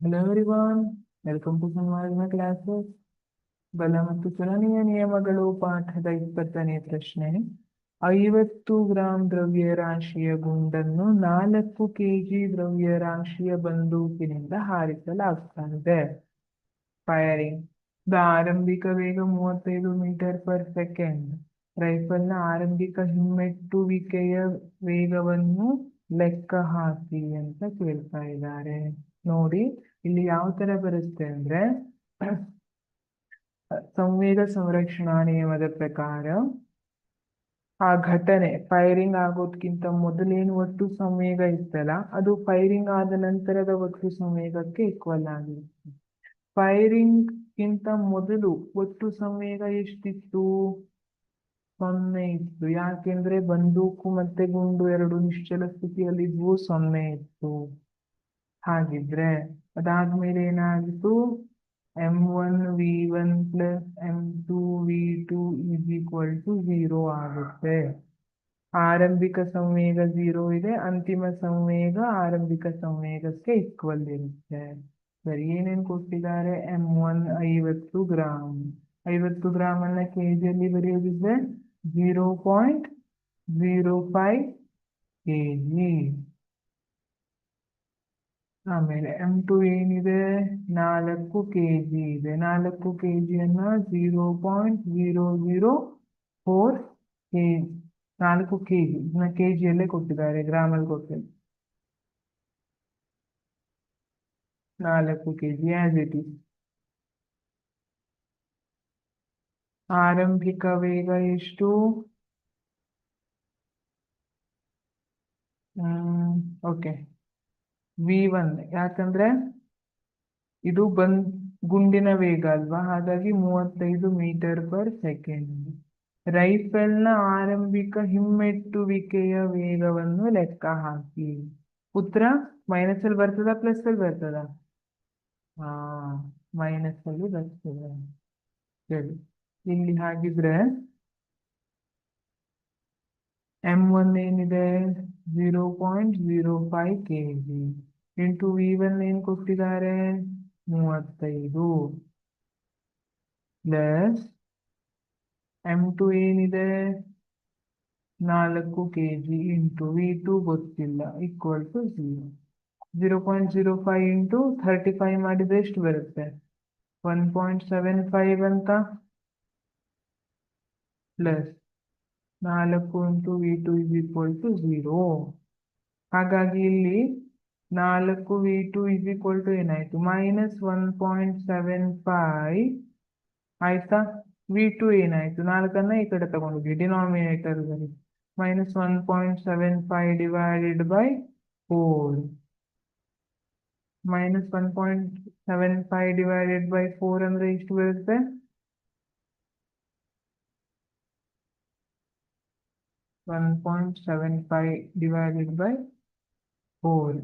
Hello everyone, welcome to Samvadana classes. ಬಲ ಮತ್ತು ಚಲನೆಯ ನಿಯಮಗಳು ಪಾಠದ 20ನೇ ಪ್ರಶ್ನೆ. 50 ಗ್ರಾಂ ದ್ರವ್ಯರಾಶಿಯ ಗುಂಡನ್ನು 4 ಕೆಜಿ ದ್ರವ್ಯರಾಶಿಯ ಬಂದೂಕಿನಿಂದ ಹಾರಿಸಲಾಗುತ್ತದೆ. ಫೈರಿಂಗ್. ಆರಂಭಿಕ ವೇಗ 35 ಮೀಟರ್ ಪರ್ ಸೆಕೆಂಡ್. ರೈಫಲ್ನ ಆರಂಭಿಕ ಹಿಮ್ಮೆಟ್ಟುವಿಕೆಯ ವೇಗವನ್ನು ಲೆಕ್ಕ ಹಾಕಿ ಅಂತ ಕೇಳ್ತಾ ಇದ್ದಾರೆ. ನೋಡಿ, ಇಲ್ಲಿ ಯಾವ ತರ ಬರುತ್ತೆ ಅಂದ್ರೆ ಸಂವೇಗ ಸಂರಕ್ಷಣಾ ನಿಯಮದ ಪ್ರಕಾರ ಆ ಘಟನೆ ಫೈರಿಂಗ್ ಆಗೋದ್ಕಿಂತ ಮೊದಲೇನು ಒಟ್ಟು ಸಂವೇಗ ಇತ್ತಲ್ಲ, ಅದು ಫೈರಿಂಗ್ ಆದ ನಂತರದ ಒಟ್ಟು ಸಂವೇಗಕ್ಕೆ ಈಕ್ವಲ್ ಆಗಿರುತ್ತೆ. ಫೈರಿಂಗ್ ಗಿಂತ ಮೊದಲು ಒಟ್ಟು ಸಂವೇಗ ಎಷ್ಟಿತ್ತು? 0 ಇತ್ತು. ಯಾಕೆಂದ್ರೆ ಬಂದೂಕು ಮತ್ತೆ ಗುಂಡು ಎರಡು ನಿಶ್ಚಲ ಸ್ಥಿತಿಯಲ್ಲಿದ್ವು, 0 ಇತ್ತು. ಹಾಗಿದ್ರೆ ಅದಾದ್ಮೇಲೆ ಏನಾಗಿತ್ತು? m1v1 plus m2v2 is equal to 0 ಆಗುತ್ತೆ. ಆರಂಭಿಕ ಸಂವೇಗ 0 ಇದೆ, ಅಂತಿಮ ಸಂವೇಗ ಆರಂಭಿಕ ಸಂವೇಗಕ್ಕೆ ಈಕ್ವಲ್ ಇರುತ್ತೆ. ಸರಿ, ಏನೇನು ಕೊಟ್ಟಿದ್ದಾರೆ? m1 50 gram. 50 ಗ್ರಾಮ್ ಅನ್ನ ಕೆಜಿಯಲ್ಲಿ ಬರೆಯೋದಿದ್ರೆ 0.05 ಕೆಜಿ. ಆಮೇಲೆ m2 ಏನಿದೆ? 4 ಕೆಜಿ ಇದೆ. 4 ಕೆಜಿಯನ್ನ 0.004 ಕೆಜಿ. 4 ಕೆಜಿ ಇದನ್ನ ಕೆಜಿಯಲ್ಲೇ ಕೊಟ್ಟಿದ್ದಾರೆ, ಗ್ರಾಮಲ್ಲಿ ಕೊಟ್ಟಿಲ್ಲ. 4 ಕೆಜಿ ಆಸ್ ಇಟ್ ಇಸ್. ಆರಂಭಿಕ ವೇಗ ಎಷ್ಟು? Okay, v1. ಯಾಕಂದ್ರೆ ಇದು ಗುಂಡಿನ ವೇಗ ಅಲ್ವಾ, ಹಾಗಾಗಿ 35 ಮೀಟರ್ ಪರ್ ಸೆಕೆಂಡ್. ರೈಫಲ್ನ ಆರಂಭಿಕ ಹಿಮ್ಮೆಟ್ಟುವಿಕೆಯ ವೇಗವನ್ನು ಲೆಕ್ಕ ಹಾಕಿ. ಉತ್ತರ ಮೈನಸ್ ಅಲ್ಲಿ ಬರ್ತದ, ಪ್ಲಸ್ ಅಲ್ಲಿ ಬರ್ತದ? ಹಾ, ಮೈನಸ್ ಅಲ್ಲಿ ಬರ್ತದೆ. ಸರಿ, ಇಲ್ಲಿ ಹಾಗಿದ್ರೆ m1 ಏನಿದೆ? 0.05 ಕೆಜಿ ಇಂಟು v1 ಏನು ಕೊಟ್ಟಿದ್ದಾರೆ? 35 ಪ್ಲಸ್ m2 ಏನಿದೆ? 4 ಕೆಜಿ ಇಂಟು v2 ಗೊತ್ತಿಲ್ಲ, ಈಕ್ವಲ್ ಟು 0. 0.05 ಇಂಟು 35 ಮಾಡಿದ್ರೆ ಎಷ್ಟು ಬರುತ್ತೆ? 1.75 ಅಂತ, plus 4 into v2 is equal to 0. ಹಾಗಾಗಿ ಇಲ್ಲಿ 4 v2 ಇಸ್ ಈಕ್ವಲ್ ಟು ಏನಾಯ್ತು? -1.75 ಆಯ್ತಾ? v2 ಏನಾಯ್ತು? 4 ಈ ಕಡೆ ತಗೊಂಡೋಗಿ denominator -1.75 divided by 4. -1.75 divided by 4 ಅಂದ್ರೆ ಎಷ್ಟು ಬರುತ್ತೆ? 1.75 divided by 4.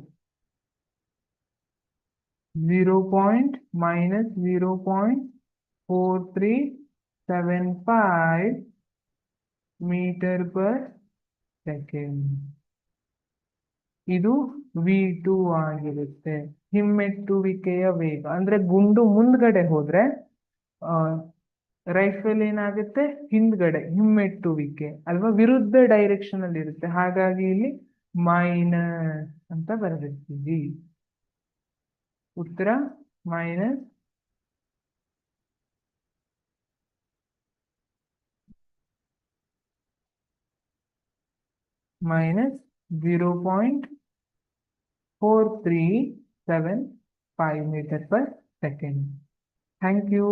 0.-0.4375 metre per second. ಇದು v2 ಆಗಿರುತ್ತೆ. ಹಿಮ್ಮೆಟ್ಟುವಿಕೆಯ ವೇಗ ಅಂದ್ರೆ ಗುಂಡು ಮುಂದ್ಗಡೆ ಹೋದ್ರೆ ರೈಫಲ್ ಏನಾಗುತ್ತೆ? ಹಿಂದ್ಗಡೆ ಹಿಮ್ಮೆಟ್ಟುವಿಕೆ ಅಲ್ವಾ, ವಿರುದ್ಧ ಡೈರೆಕ್ಷನ್ ಅಲ್ಲಿ ಇರುತ್ತೆ. ಹಾಗಾಗಿ ಇಲ್ಲಿ ಮೈನಸ್ ಅಂತ ಬರೆದಿರ್ತೀವಿ. ಉತ್ತರ minus -0.4375 metre per second. Thank you.